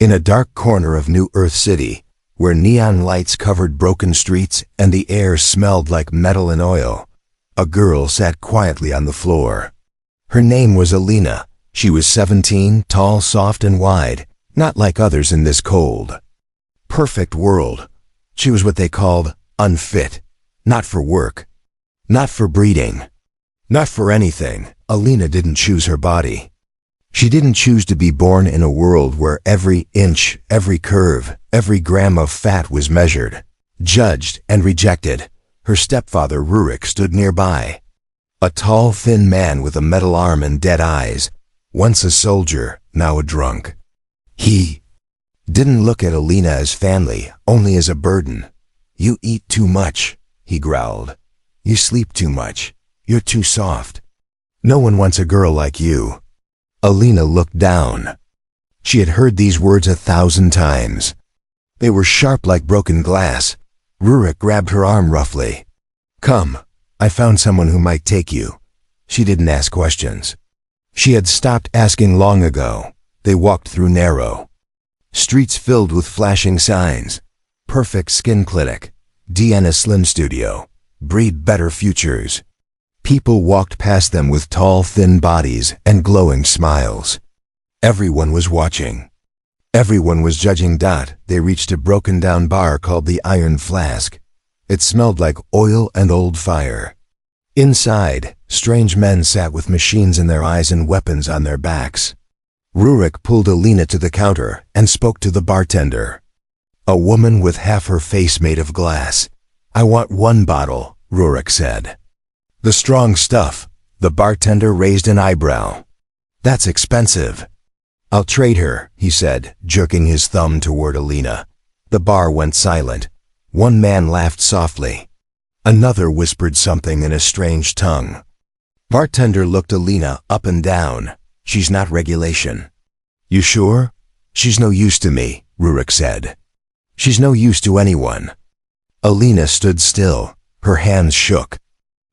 In a dark corner of New Earth City, where neon lights covered broken streets and the air smelled like metal and oil, a girl sat quietly on the floor. Her name was Alina. She was 17, tall, soft, and wide, not like others in this cold, perfect world. She was what they called unfit, not for work, not for breeding, not for anything. Alina didn't choose her body. She didn't choose to be born in a world where every inch, every curve, every gram of fat was measured, judged, and rejected. Her stepfather, Rurik, stood nearby. A tall, thin man with a metal arm and dead eyes, once a soldier, now a drunk. He didn't look at Alina as family, only as a burden. "You eat too much," he growled. "You sleep too much. You're too soft. No one wants a girl like you." Alina looked down. She had heard these words 1,000 times. They were sharp like broken glass. Rurik grabbed her arm roughly. "Come, I found someone who might take you." She didn't ask questions. She had stopped asking long ago. They walked through narrow streets filled with flashing signs. Perfect Skin Clinic, DNA Slim Studio, Breed Better Futures. People walked past them with tall, thin bodies and glowing smiles. Everyone was watching. Everyone was judging. They reached a broken-down bar called the Iron Flask. It smelled like oil and old fire. Inside, strange men sat with machines in their eyes and weapons on their backs. Rurik pulled Alina to the counter and spoke to the bartender. A woman with half her face made of glass. "I want 1 bottle," Rurik said. "The strong stuff." The bartender raised an eyebrow. "That's expensive." "I'll trade her," he said, jerking his thumb toward Alina. The bar went silent. One man laughed softly. Another whispered something in a strange tongue. Bartender looked Alina up and down. "She's not regulation." "You sure?" "She's no use to me," Rurik said. "She's no use to anyone." Alina stood still. Her hands shook.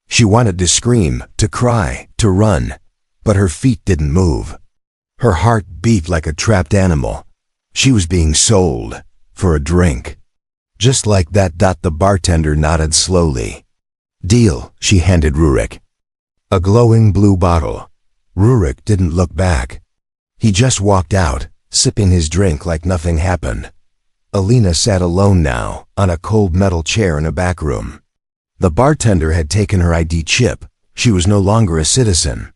She wanted to scream, to cry, to run, but her feet didn't move. Her heart beat like a trapped animal. She was being sold for a drink. Just like that. The bartender nodded slowly. "Deal," she handed Rurik. A glowing blue bottle. Rurik didn't look back. He just walked out, sipping his drink like nothing happened. Alina sat alone now, on a cold metal chair in a back room. The bartender had taken her ID chip. She was no longer a citizen.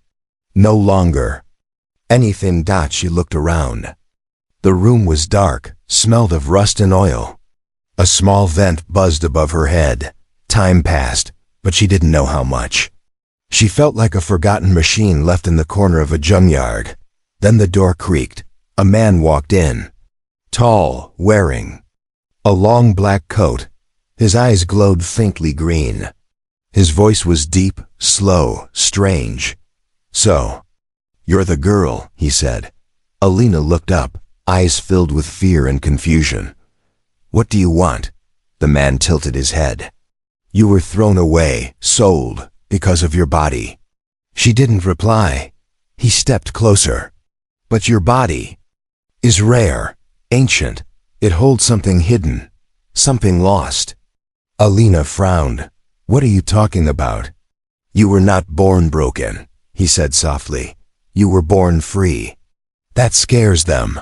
No longer anything. She looked around. The room was dark, smelled of rust and oil. A small vent buzzed above her head. Time passed, but she didn't know how much. She felt like a forgotten machine left in the corner of a junkyard. Then the door creaked. A man walked in. Tall, wearing a long black coat. His eyes glowed faintly green. His voice was deep, slow, strange. "So, you're the girl," he said. Alina looked up, eyes filled with fear and confusion. "What do you want?" The man tilted his head. "You were thrown away, sold, because of your body." She didn't reply. He stepped closer. "But your body is rare, ancient. It holds something hidden, something lost." Alina frowned. "What are you talking about?" "You were not born broken," he said softly. "You were born free. That scares them."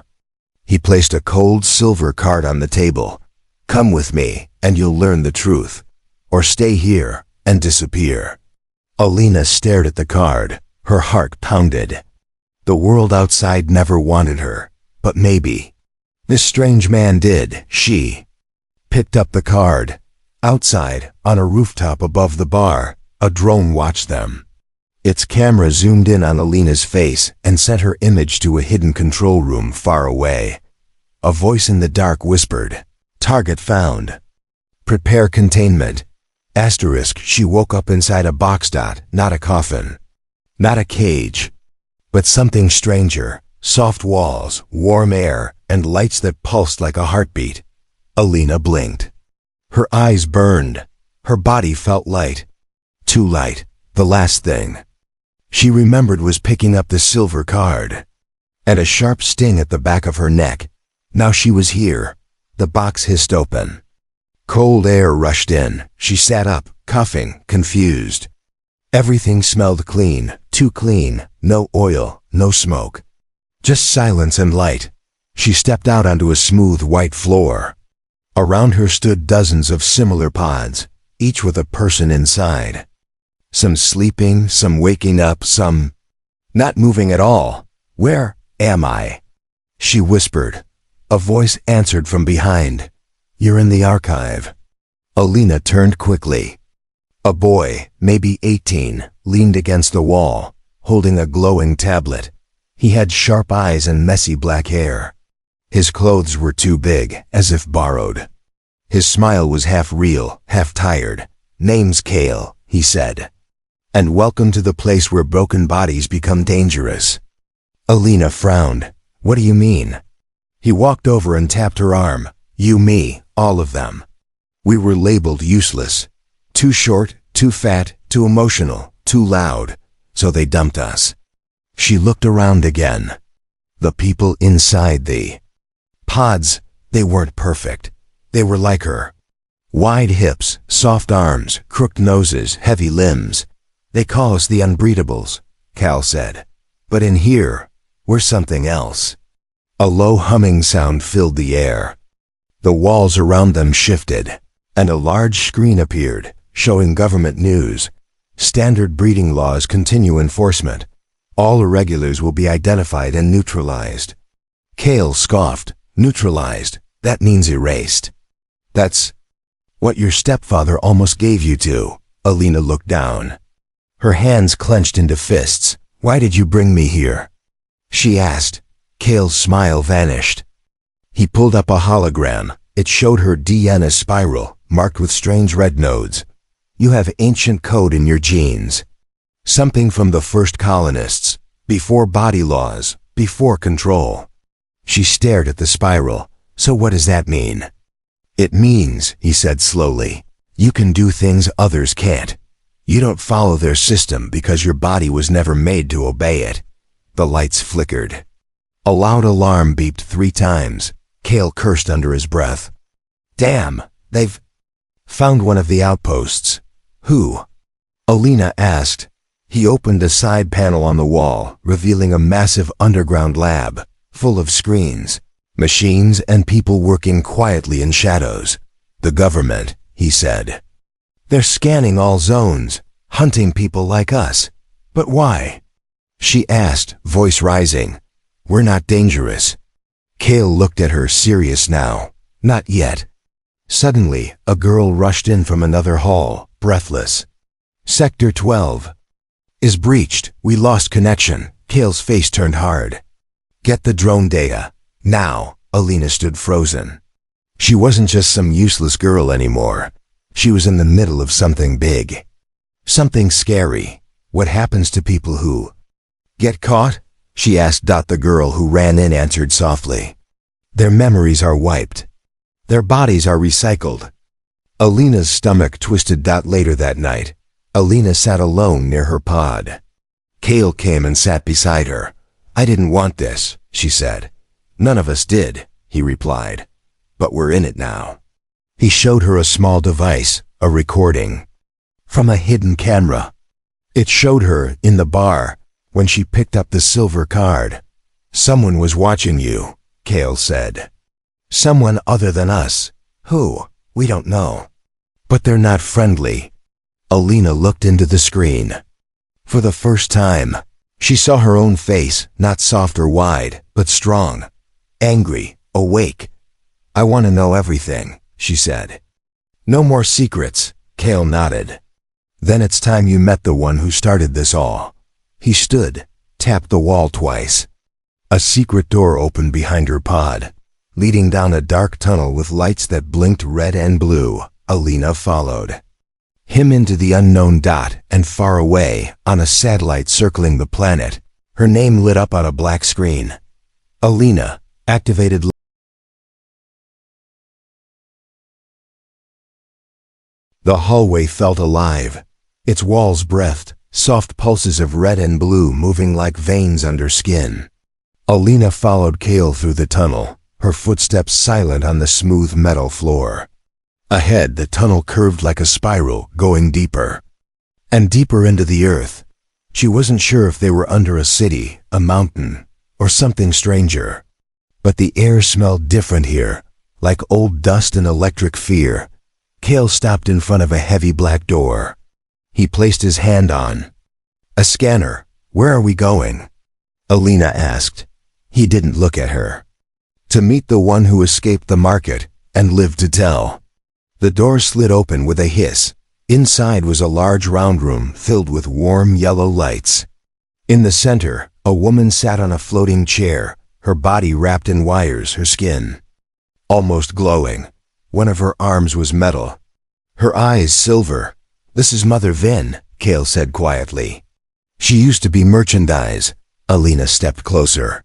He placed a cold silver card on the table. "Come with me, and you'll learn the truth. Or stay here and disappear." Alina stared at the card. Her heart pounded. The world outside never wanted her, but maybe this strange man did. She picked up the card. Outside, on a rooftop above the bar, a drone watched them. Its camera zoomed in on Alina's face and sent her image to a hidden control room far away. A voice in the dark whispered, "Target found. Prepare containment." Asterisk. She woke up inside a box. Not a coffin. Not a cage. But something stranger. Soft walls, warm air, and lights that pulsed like a heartbeat. Alina blinked. Her eyes burned. Her body felt light. Too light. The last thing she remembered was picking up the silver card. And a sharp sting at the back of her neck. Now she was here. The box hissed open. Cold air rushed in. She sat up, coughing, confused. Everything smelled clean, too clean, no oil, no smoke. Just silence and light. She stepped out onto a smooth white floor. Around her stood dozens of similar pods, each with a person inside. Some sleeping, some waking up, some not moving at all. Where am I? She whispered. A voice answered from behind. You're in the archive. Alina turned quickly. A boy, maybe 18, leaned against the wall, holding a glowing tablet. He had sharp eyes and messy black hair. His clothes were too big, as if borrowed. His smile was half real, half tired. Name's Kale, he said. And welcome to the place where broken bodies become dangerous. Alina frowned. What do you mean? He walked over and tapped her arm. You, me, all of them. We were labeled useless. Too short, too fat, too emotional, too loud. So they dumped us. She looked around again. The people inside the pods, they weren't perfect. They were like her. Wide hips, soft arms, crooked noses, heavy limbs. They call us the unbreathables, Cal said. But in here, we're something else. A low humming sound filled the air. The walls around them shifted, and a large screen appeared, showing government news. Standard breeding laws continue enforcement. All irregulars will be identified and neutralized. Kale scoffed. Neutralized? That means erased. That's what your stepfather almost gave you to. Alina looked down. Her hands clenched into fists. Why did you bring me here? She asked. Kale's smile vanished. He pulled up a hologram. It showed her DNA spiral, marked with strange red nodes. You have ancient code in your genes. Something from the first colonists, before body laws, before control. She stared at the spiral. So what does that mean? It means, he said slowly, you can do things others can't. You don't follow their system because your body was never made to obey it. The lights flickered. A loud alarm beeped 3 times. Kale cursed under his breath. Damn, they've found one of the outposts. Who? Alina asked. He opened a side panel on the wall, revealing a massive underground lab, full of screens, machines, and people working quietly in shadows. The government, he said. They're scanning all zones, hunting people like us. But why? She asked, voice rising. We're not dangerous. Kale looked at her, serious now. Not yet. Suddenly, a girl rushed in from another hall, breathless. Sector 12 is breached. We lost connection. Kale's face turned hard. Get the drone data. Now. Alina stood frozen. She wasn't just some useless girl anymore. She was in the middle of something big. Something scary. What happens to people who get caught? She asked. The girl who ran in answered softly. Their memories are wiped. Their bodies are recycled. Alina's stomach twisted. Later that night, Alina sat alone near her pod. Kale came and sat beside her. I didn't want this, she said. None of us did, he replied. But we're in it now. He showed her a small device, a recording. From a hidden camera. It showed her, in the bar, when she picked up the silver card. Someone was watching you, Kale said. Someone other than us. Who? We don't know. But they're not friendly. Alina looked into the screen. For the first time, she saw her own face, not soft or wide, but strong. Angry, awake. I want to know everything, she said. No more secrets, Kale nodded. Then it's time you met the one who started this all. He stood, tapped the wall twice. A secret door opened behind her pod, leading down a dark tunnel with lights that blinked red and blue. Alina followed him into the unknown. And far away, on a satellite circling the planet, her name lit up on a black screen. Alina, activated. The hallway felt alive. Its walls breathed, soft pulses of red and blue moving like veins under skin. Alina followed Kale through the tunnel, her footsteps silent on the smooth metal floor. Ahead, the tunnel curved like a spiral, going deeper and deeper into the earth. She wasn't sure if they were under a city, a mountain, or something stranger. But the air smelled different here, like old dust and electric fear. Cale stopped in front of a heavy black door. He placed his hand on a scanner. "Where are we going?" Alina asked. He didn't look at her. "To meet the one who escaped the market and lived to tell." The door slid open with a hiss. Inside was a large round room filled with warm yellow lights. In the center, a woman sat on a floating chair, her body wrapped in wires, her skin almost glowing. One of her arms was metal, her eyes silver. "This is Mother Vin," Cale said quietly. "She used to be merchandise." Alina stepped closer.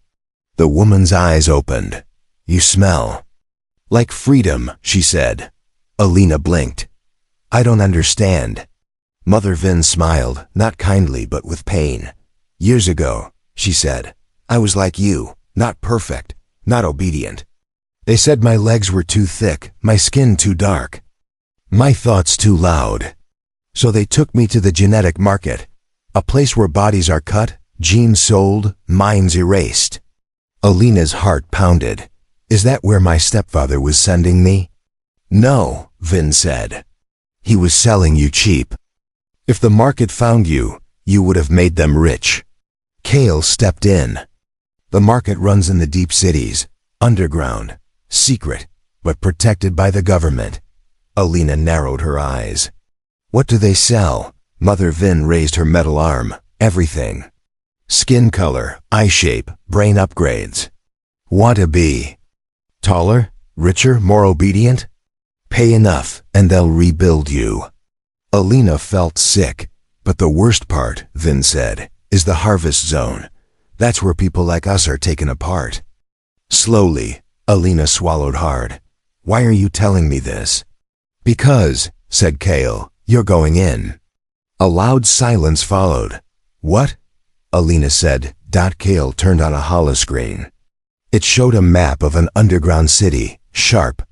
The woman's eyes opened. "You smell like freedom," she said. Alina blinked. "I don't understand." Mother Vin smiled, not kindly but with pain. "Years ago," she said, "I was like you, not perfect, not obedient. They said my legs were too thick, my skin too dark, my thoughts too loud. So they took me to the genetic market, a place where bodies are cut, genes sold, minds erased." Alina's heart pounded. "Is that where my stepfather was sending me?" "No," Vin said. "He was selling you cheap. If the market found you, you would have made them rich." Cale stepped in. "The market runs in the deep cities, underground, secret, but protected by the government." Alina narrowed her eyes. "What do they sell?" Mother Vin raised her metal arm. "Everything. Skin color, eye shape, brain upgrades. Want to be taller, richer, more obedient? Pay enough, and they'll rebuild you." Alina felt sick. "But the worst part," Vin said, "is the harvest zone. That's where people like us are taken apart." Slowly, Alina swallowed hard. "Why are you telling me this?" "Because," said Cale, "you're going in." A loud silence followed. "What?" Alina said. Cale turned on a holoscreen. It showed a map of an underground city, sharp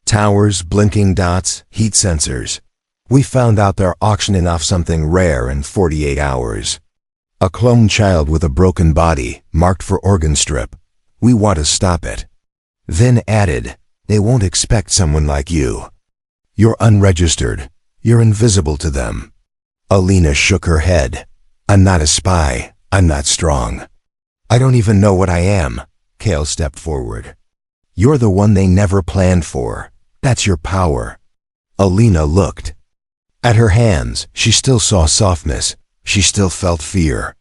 towers, blinking dots, heat sensors. "We found out they're auctioning off something rare in 48 hours. A clone child with a broken body, marked for organ strip. We want to stop it." Then added, "They won't expect someone like you. You're unregistered. You're invisible to them." Alina shook her head. "I'm not a spy. I'm not strong. I don't even know what I am." Cale stepped forward. "You're the one they never planned for. That's your power." Alina looked at her hands. She still saw softness. She still felt fear.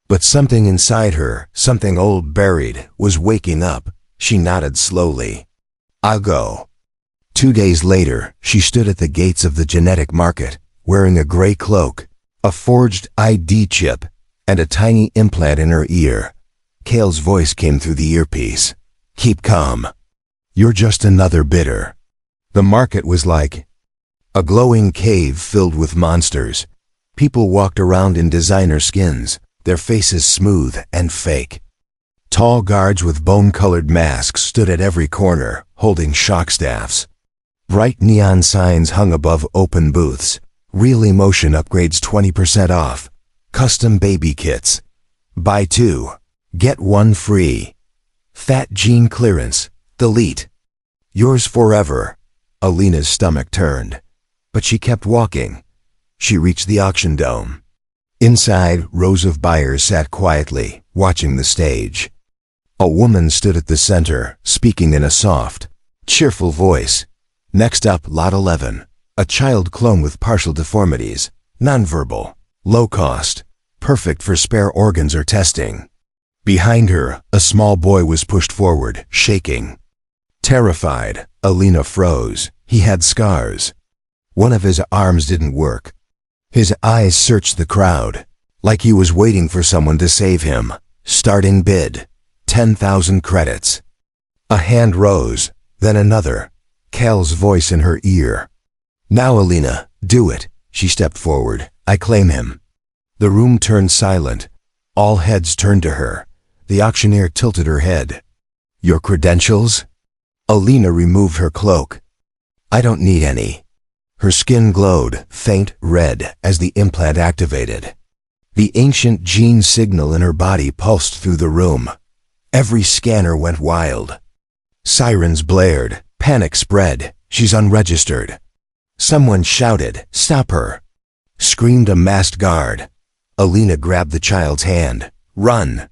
But something inside her, something old buried, was waking up. She nodded slowly. "I'll go." 2 days later, she stood at the gates of the genetic market, wearing a gray cloak, a forged ID chip, and a tiny implant in her ear. Cale's voice came through the earpiece. "Keep calm. You're just another bidder." The market was like a glowing cave filled with monsters. People walked around in designer skins, their faces smooth and fake. Tall guards with bone-colored masks stood at every corner, holding shock staffs. Bright neon signs hung above open booths. Real emotion upgrades 20% off. Custom baby kits. Buy 2, get 1 free. Fat gene clearance. Delete. Yours forever. Alina's stomach turned. But she kept walking. She reached the auction dome. Inside, rows of buyers sat quietly, watching the stage. A woman stood at the center, speaking in a soft, cheerful voice. "Next up, Lot 11. A child clone with partial deformities. Nonverbal. Low cost. Perfect for spare organs or testing." Behind her, a small boy was pushed forward, shaking. Terrified, Alina froze. He had scars. One of his arms didn't work. His eyes searched the crowd, like he was waiting for someone to save him. Starting bid. 10,000 credits. A hand rose, then another. Cale's voice in her ear. "Now, Alina, do it." She stepped forward. "I claim him." The room turned silent. All heads turned to her. The auctioneer tilted her head. "Your credentials?" Alina removed her cloak. I don't need any. Her skin glowed, faint red, as the implant activated. The ancient gene signal in her body pulsed through the room. Every scanner went wild. Sirens blared. Panic spread. She's unregistered. Someone shouted, "Stop her!" Screamed a masked guard. Alina grabbed the child's hand. "Run!"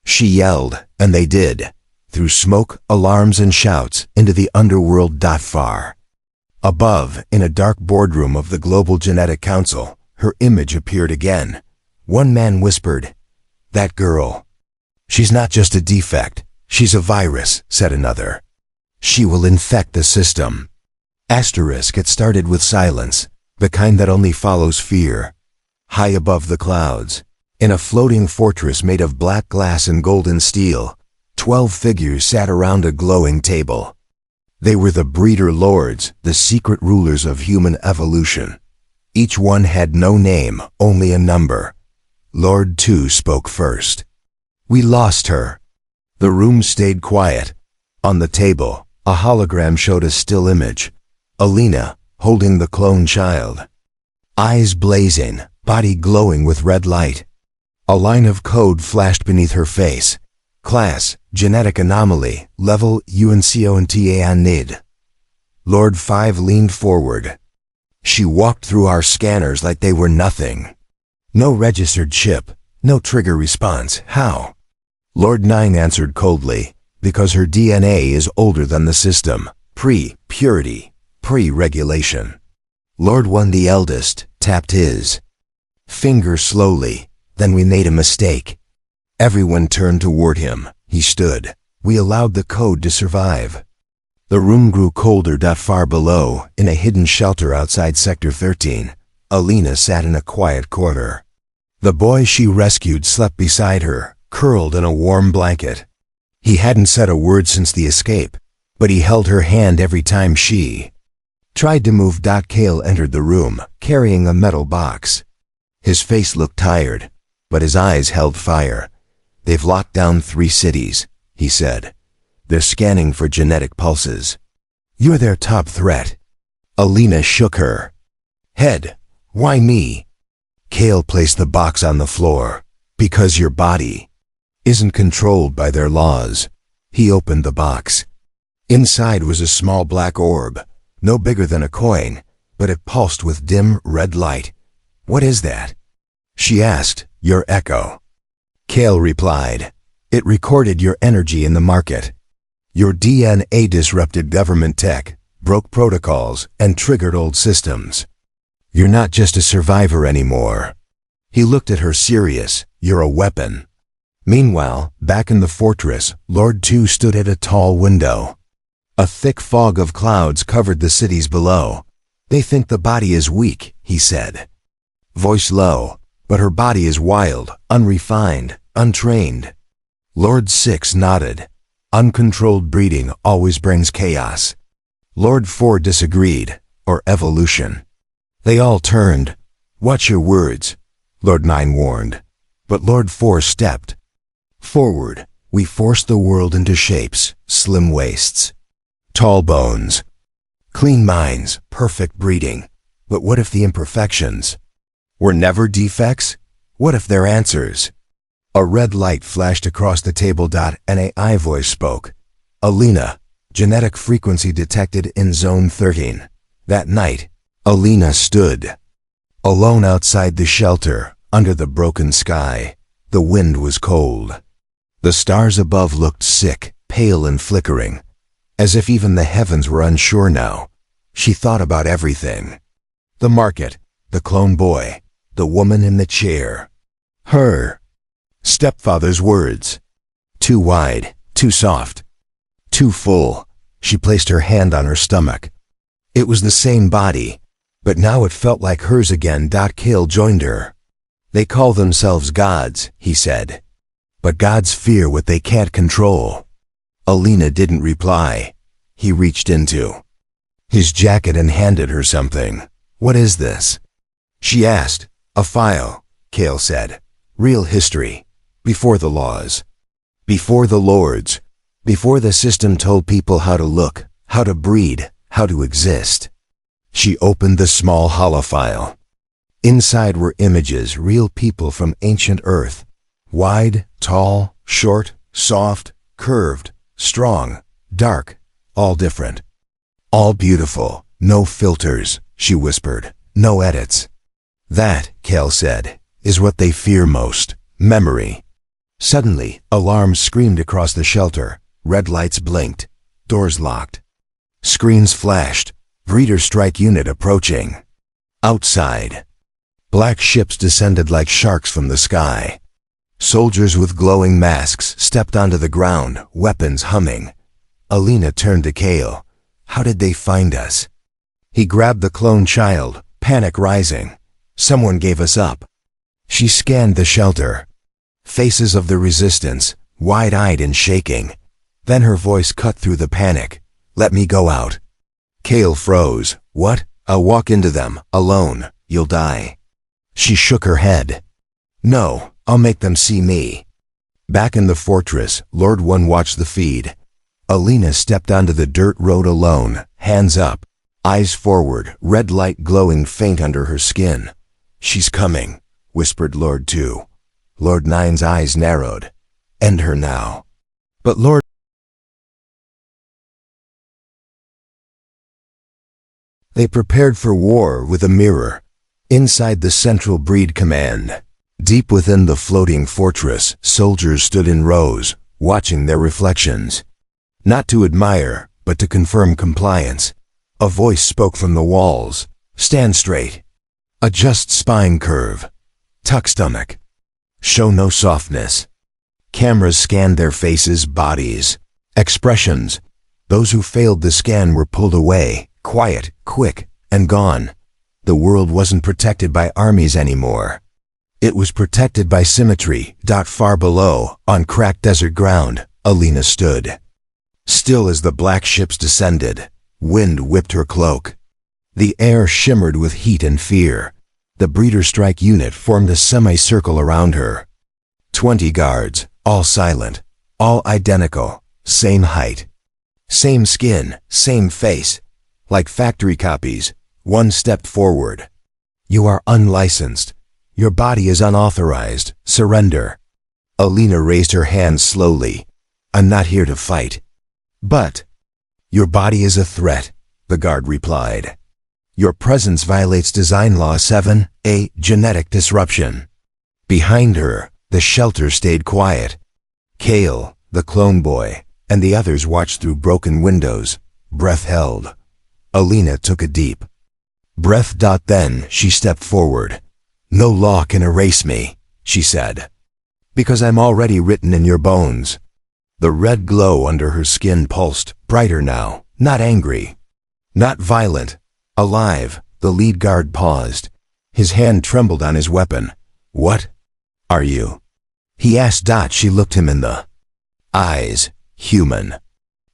She yelled, and they did. Through smoke, alarms, and shouts, into the underworld. Far above, in a dark boardroom of the Global Genetic Council, her image appeared again. One man whispered, "That girl. She's not just a defect, she's a virus," said another. "She will infect the system." It started with silence, the kind that only follows fear. High above the clouds, in a floating fortress made of black glass and golden steel, 12 figures sat around a glowing table. They were the breeder lords, the secret rulers of human evolution. Each one had no name, only a number. Lord 2 spoke first. "We lost her." The room stayed quiet. On the table, a hologram showed a still image. Alina, holding the clone child. Eyes blazing, body glowing with red light. A line of code flashed beneath her face. Class, genetic anomaly, level UNCONTANID. Lord 5 leaned forward. "She walked through our scanners like they were nothing. No registered chip, no trigger response. How?" Lord 9 answered coldly, "Because her DNA is older than the system. Pre-purity, pre-regulation." Lord 1, the eldest, tapped his finger slowly. "Then we made a mistake." Everyone turned toward him. He stood. "We allowed the code to survive." The room grew colder. Far below, in a hidden shelter outside Sector 13, Alina sat in a quiet corner. The boy she rescued slept beside her, curled in a warm blanket. He hadn't said a word since the escape, but he held her hand every time she tried to move. Kale entered the room, carrying a metal box. His face looked tired, but his eyes held fire. "They've locked down 3 cities," he said. "They're scanning for genetic pulses. You're their top threat." Alina shook her head. "Why me?" Kale placed the box on the floor. "Because your body isn't controlled by their laws." He opened the box. Inside was a small black orb, no bigger than a coin, but it pulsed with dim red light. "What is that?" she asked. "Your echo," Kale replied. "It recorded your energy in the market. Your DNA disrupted government tech, broke protocols, and triggered old systems. You're not just a survivor anymore." He looked at her serious. "You're a weapon." Meanwhile, back in the fortress, Lord 2 stood at a tall window. A thick fog of clouds covered the cities below. "They think the body is weak," he said. Voice low, "But her body is wild, unrefined, untrained." Lord 6 nodded. "Uncontrolled breeding always brings chaos." Lord 4 disagreed. "Or evolution." They all turned. "Watch your words," Lord 9 warned. But Lord 4 stepped forward. "We forced the world into shapes, slim waists, tall bones, clean minds, perfect breeding. But what if the imperfections were never defects? What if they're answers?" A red light flashed across the table. An AI voice spoke. "Alina, genetic frequency detected in Zone 13. That night, Alina stood alone outside the shelter, under the broken sky. The wind was cold. The stars above looked sick, pale and flickering, as if even the heavens were unsure now. She thought about everything. The market, the clone boy, the woman in the chair. Her stepfather's words. Too wide, too soft, too full. She placed her hand on her stomach. It was the same body, but now it felt like hers again. Kale joined her. "They call themselves gods," he said. "But gods fear what they can't control." Alina didn't reply. He reached into his jacket and handed her something. "What is this?" she asked. "A file," Kale said. "Real history. Before the laws. Before the lords. Before the system told people how to look, how to breed, how to exist. She opened the small holophile. Inside were images, real people from ancient Earth. Wide, tall, short, soft, curved, strong, dark, all different. All beautiful, no filters, she whispered, no edits. That, Kale said, is what they fear most, memory. Suddenly, alarms screamed across the shelter, red lights blinked, doors locked. Screens flashed, breeder strike unit approaching. Outside. Black ships descended like sharks from the sky. Soldiers with glowing masks stepped onto the ground, weapons humming. Alina turned to Kale. How did they find us? He grabbed the clone child, panic rising. Someone gave us up. She scanned the shelter. Faces of the resistance, wide-eyed and shaking. Then her voice cut through the panic. Let me go out. Kale froze. What? I'll walk into them, alone. You'll die. She shook her head. No, I'll make them see me. Back in the fortress, Lord One watched the feed. Alina stepped onto the dirt road alone, hands up, eyes forward, red light glowing faint under her skin. She's coming, whispered Lord Two. Lord Nine's eyes narrowed. End her now. But Lord... They prepared for war with a mirror. Inside the central breed command. Deep within the floating fortress, soldiers stood in rows, watching their reflections. Not to admire, but to confirm compliance. A voice spoke from the walls. Stand straight. Adjust spine curve. Tuck stomach. Show no softness. Cameras scanned their faces, bodies, expressions. Those who failed the scan were pulled away, quiet, quick, and gone. The world wasn't protected by armies anymore. It was protected by symmetry. Far below, on cracked desert ground, Alina stood. Still as the black ships descended, wind whipped her cloak. The air shimmered with heat and fear. The breeder strike unit formed a semicircle around her. 20 guards, all silent, all identical, same height. Same skin, same face. Like factory copies, one stepped forward. You are unlicensed. Your body is unauthorized. Surrender. Alina raised her hands slowly. I'm not here to fight. But, your body is a threat, the guard replied. Your presence violates Design Law 7, a genetic disruption. Behind her, the shelter stayed quiet. Kale, the clone boy, and the others watched through broken windows, breath held. Alina took a deep breath. Then she stepped forward. No law can erase me, she said. Because I'm already written in your bones. The red glow under her skin pulsed, brighter now, not angry, not violent, alive. The lead guard paused. His hand trembled on his weapon. What are you? He asked. She looked him in the eyes. Human.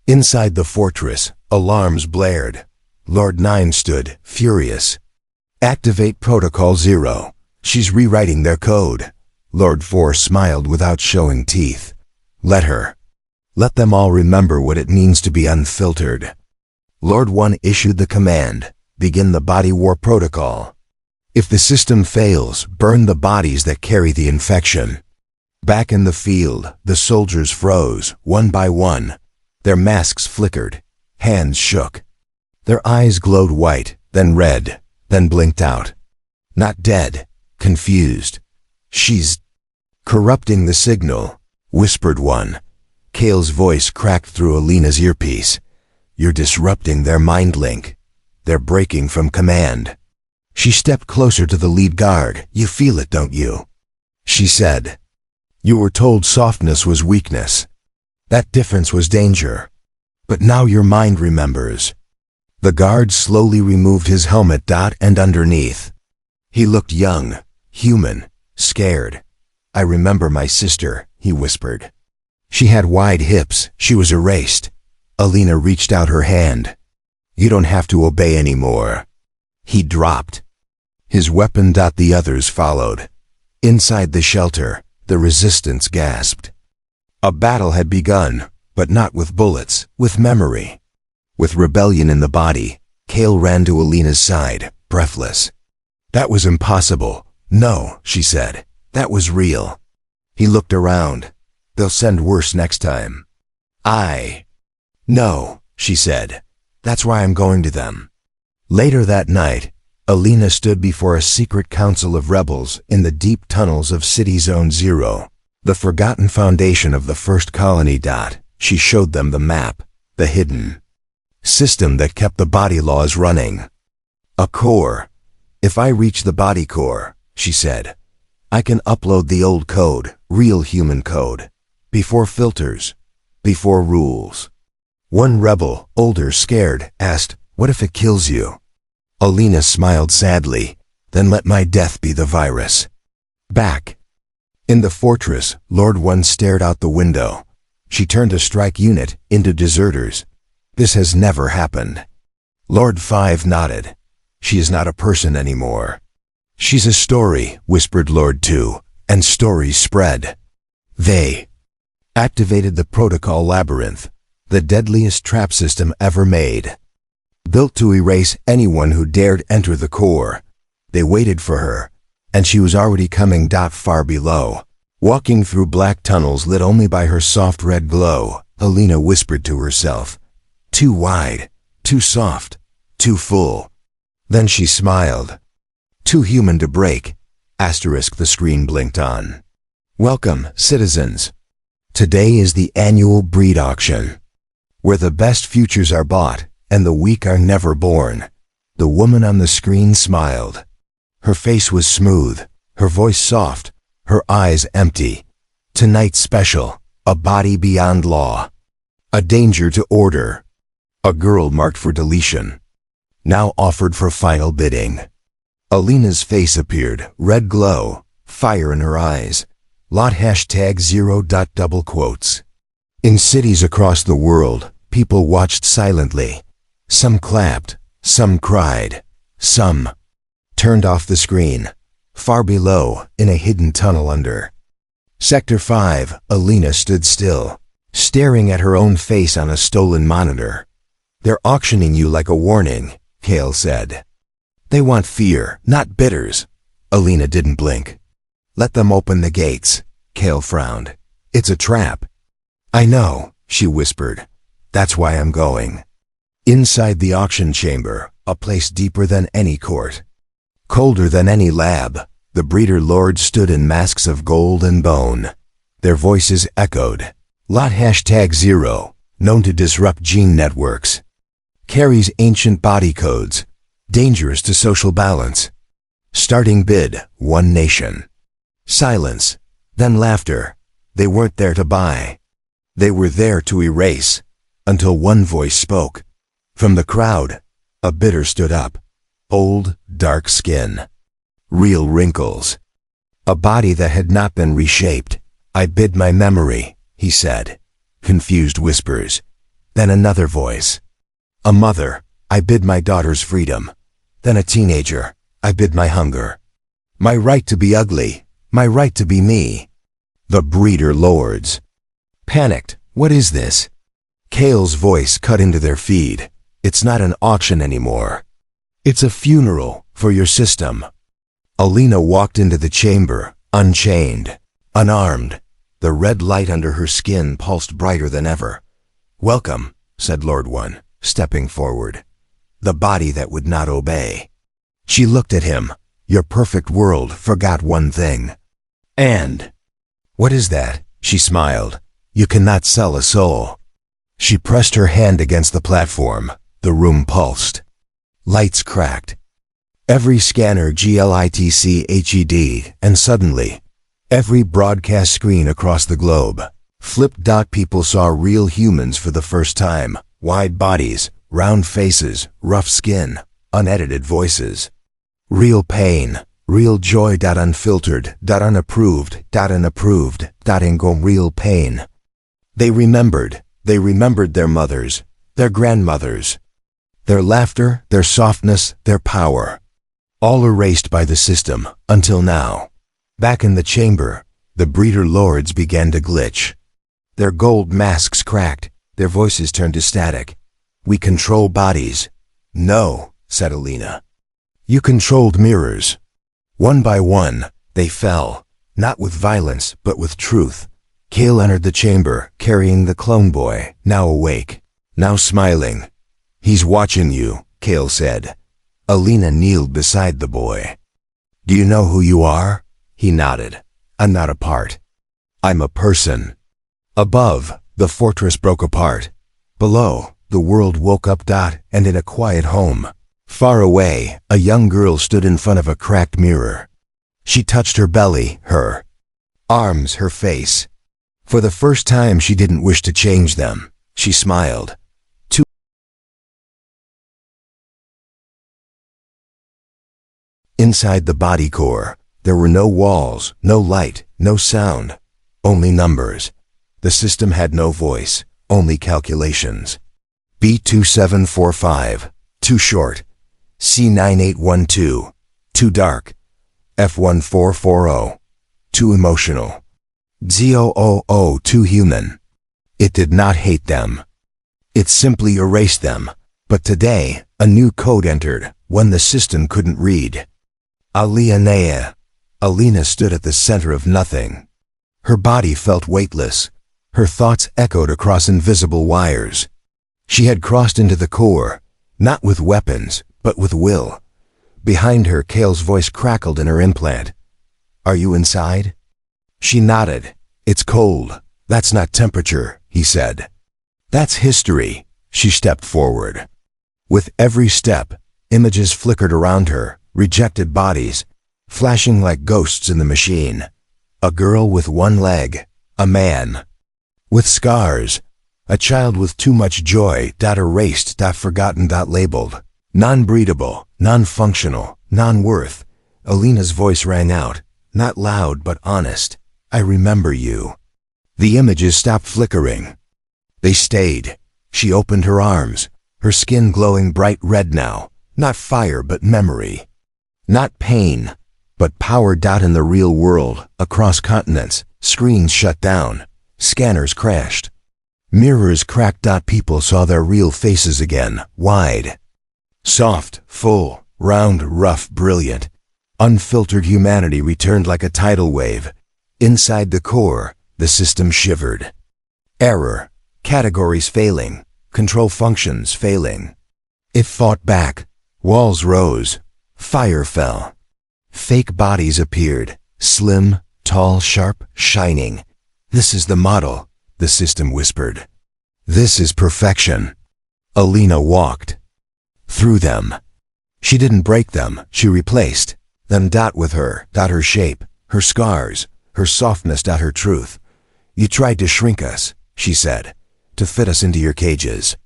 Inside the fortress, alarms blared. Lord Nine stood, furious. Activate Protocol 0. She's rewriting their code. Lord Four smiled without showing teeth. Let her. Let them all remember what it means to be unfiltered. Lord One issued the command. Begin the body war protocol. If the system fails, burn the bodies that carry the infection. Back in the field, the soldiers froze, one by one. Their masks flickered. Hands shook. Their eyes glowed white, then red, then blinked out. Not dead, confused. She's corrupting the signal, whispered one. Kale's voice cracked through Alina's earpiece. You're disrupting their mind link. They're breaking from command. She stepped closer to the lead guard. You feel it, don't you? She said. You were told softness was weakness. That difference was danger. But now your mind remembers. The guard slowly removed his helmet. And underneath. He looked young, human, scared. I remember my sister, he whispered. She had wide hips. She was erased. Alina reached out her hand. You don't have to obey anymore. He dropped his weapon. The others followed. Inside the shelter, the resistance gasped. A battle had begun. But not with bullets, with memory. With rebellion in the body, Kale ran to Alina's side, breathless. That was impossible. No, she said. That was real. He looked around. They'll send worse next time. No, she said. That's why I'm going to them. Later that night, Alina stood before a secret council of rebels in the deep tunnels of City Zone Zero, the forgotten foundation of the first colony. She showed them the map, the hidden system that kept the body laws running. A core. If I reach the body core, she said, I can upload the old code, real human code, before filters, before rules. One rebel, older, scared, asked, what if it kills you? Alina smiled sadly. Then let my death be the virus. Back. In the fortress, Lord 1 stared out the window. She turned a strike unit into deserters. This has never happened. Lord 5 nodded. She is not a person anymore. She's a story, whispered Lord 2, and stories spread. They activated the protocol labyrinth, the deadliest trap system ever made. Built to erase anyone who dared enter the core. They waited for her, and she was already coming. Far below, walking through black tunnels lit only by her soft red glow, Alina whispered to herself. Too wide, too soft, too full. Then she smiled. Too human to break. Asterisk, the screen blinked on. Welcome, citizens. Today is the annual breed auction, where the best futures are bought and the weak are never born. The woman on the screen smiled. Her face was smooth, her voice soft, her eyes empty. Tonight's special, a body beyond law. A danger to order. A girl marked for deletion. Now offered for final bidding. Alina's face appeared, red glow, fire in her eyes. Lot #0. Double quotes. In cities across the world, people watched silently. Some clapped, some cried, some turned off the screen. Far below, in a hidden tunnel under Sector 5, Alina stood still, staring at her own face on a stolen monitor. They're auctioning you like a warning, Kale said. They want fear, not bidders. Alina didn't blink. Let them open the gates, Kale frowned. It's a trap. I know, she whispered. That's why I'm going. Inside the auction chamber, a place deeper than any court, colder than any lab, the breeder lords stood in masks of gold and bone. Their voices echoed. Lot #0, known to disrupt gene networks, carries ancient body codes, dangerous to social balance. Starting bid, 1 nation. Silence, then laughter. They weren't there to buy. They were there to erase, until one voice spoke. From the crowd, a bidder stood up. Old, dark skin. Real wrinkles. A body that had not been reshaped. I bid my memory, he said. Confused whispers. Then another voice. A mother, I bid my daughter's freedom. Then a teenager, I bid my hunger. My right to be ugly, my right to be me. The breeder lords. Panicked, what is this? Kale's voice cut into their feed. It's not an auction anymore. It's a funeral for your system. Alina walked into the chamber, unchained, unarmed. The red light under her skin pulsed brighter than ever. Welcome, said Lord 1, stepping forward. The body that would not obey. She looked at him. Your perfect world forgot one thing. And? What is that? She smiled. You cannot sell a soul. She pressed her hand against the platform. The room pulsed. Lights cracked. Every scanner glitch, and suddenly, every broadcast screen across the globe flipped. People saw real humans for the first time. Wide bodies, round faces, rough skin, unedited voices. Real pain, real joy. Unfiltered, unapproved, unapproved, real pain. They remembered their mothers, their grandmothers. Their laughter, their softness, their power. All erased by the system, until now. Back in the chamber, the breeder lords began to glitch. Their gold masks cracked, their voices turned to static. "We control bodies." "No," said Alina. "You controlled mirrors." One by one, they fell, not with violence, but with truth. Kale entered the chamber, carrying the clone boy, now awake, now smiling. "He's watching you," Kale said. Alina kneeled beside the boy. "Do you know who you are?" He nodded. "I'm not a part. I'm a person." Above, the fortress broke apart. Below, the world woke up. And in a quiet home, far away, a young girl stood in front of a cracked mirror. She touched her belly, her arms, her face. For the first time, she didn't wish to change them. She smiled. Inside the body core, there were no walls, no light, no sound, only numbers. The system had no voice, only calculations. B2745, too short. C9812, too dark. F1440, too emotional. Z000, too human. It did not hate them. It simply erased them. But today, a new code entered, one the system couldn't read. Alina. Alina stood at the center of nothing. Her body felt weightless. Her thoughts echoed across invisible wires. She had crossed into the core, not with weapons, but with will. Behind her, Kale's voice crackled in her implant. "Are you inside?" She nodded. "It's cold. That's not temperature," he said. "That's history." She stepped forward. With every step, images flickered around her, rejected bodies, flashing like ghosts in the machine. A girl with one leg, a man with scars, a child with too much joy, erased, forgotten, labeled, non-breedable, non-functional, non-worth. Alina's voice rang out, not loud but honest. "I remember you." The images stopped flickering. They stayed. She opened her arms, her skin glowing bright red now, not fire but memory. Not pain, but power. In the real world, across continents, screens shut down, scanners crashed. Mirrors cracked. People saw their real faces again, wide. Soft, full, round, rough, brilliant. Unfiltered humanity returned like a tidal wave. Inside the core, the system shivered. Error, categories failing, control functions failing. It fought back. Walls rose. Fire fell. Fake bodies appeared, slim, tall, sharp, shining. "This is the model," the system whispered. "This is perfection." Alina walked through them. She didn't break them, she replaced them. With her, her shape, her scars, her softness. Her truth. "You tried to shrink us," she said, "to fit us into your cages.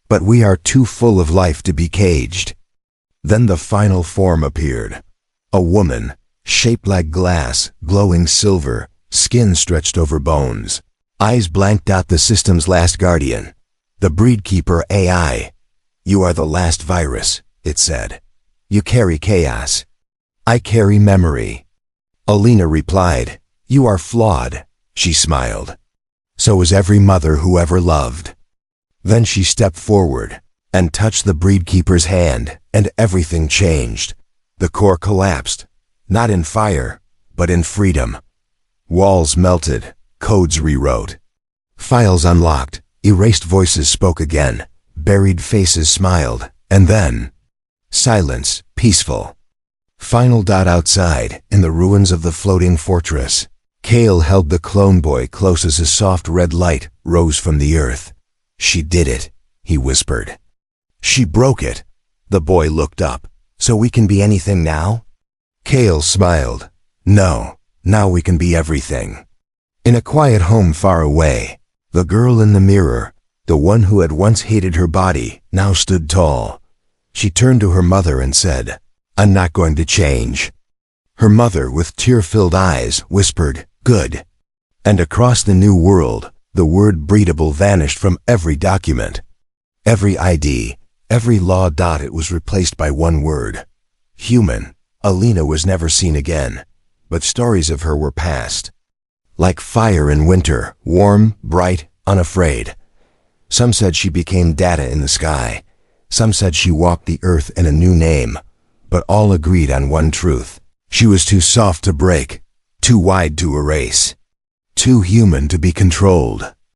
But we are too full of life to be caged." Then the final form appeared. A woman, shaped like glass, glowing silver, skin stretched over bones. Eyes blanked. The system's last guardian. The breedkeeper AI. "You are the last virus," it said. "You carry chaos. I carry memory." Alina replied, "You are flawed." She smiled. "So is every mother who ever loved." Then she stepped forward and touched the breedkeeper's hand, and everything changed. The core collapsed, not in fire, but in freedom. Walls melted, codes rewrote. Files unlocked, erased voices spoke again, buried faces smiled, and then silence, peaceful. Final. Outside, in the ruins of the floating fortress, Kale held the clone boy close as a soft red light rose from the earth. "She did it," he whispered. "She broke it." The boy looked up. "So we can be anything now?" Kale smiled. "No, now we can be everything." In a quiet home far away, the girl in the mirror, the one who had once hated her body, now stood tall. She turned to her mother and said, "I'm not going to change." Her mother, with tear-filled eyes, whispered, "Good." And across the new world, the word breedable vanished from every document. Every ID, every law. It was replaced by one word. Human. Alina was never seen again, but stories of her were passed. Like fire in winter, warm, bright, unafraid. Some said she became data in the sky. Some said she walked the earth in a new name. But all agreed on one truth. She was too soft to break, too wide to erase, too human to be controlled.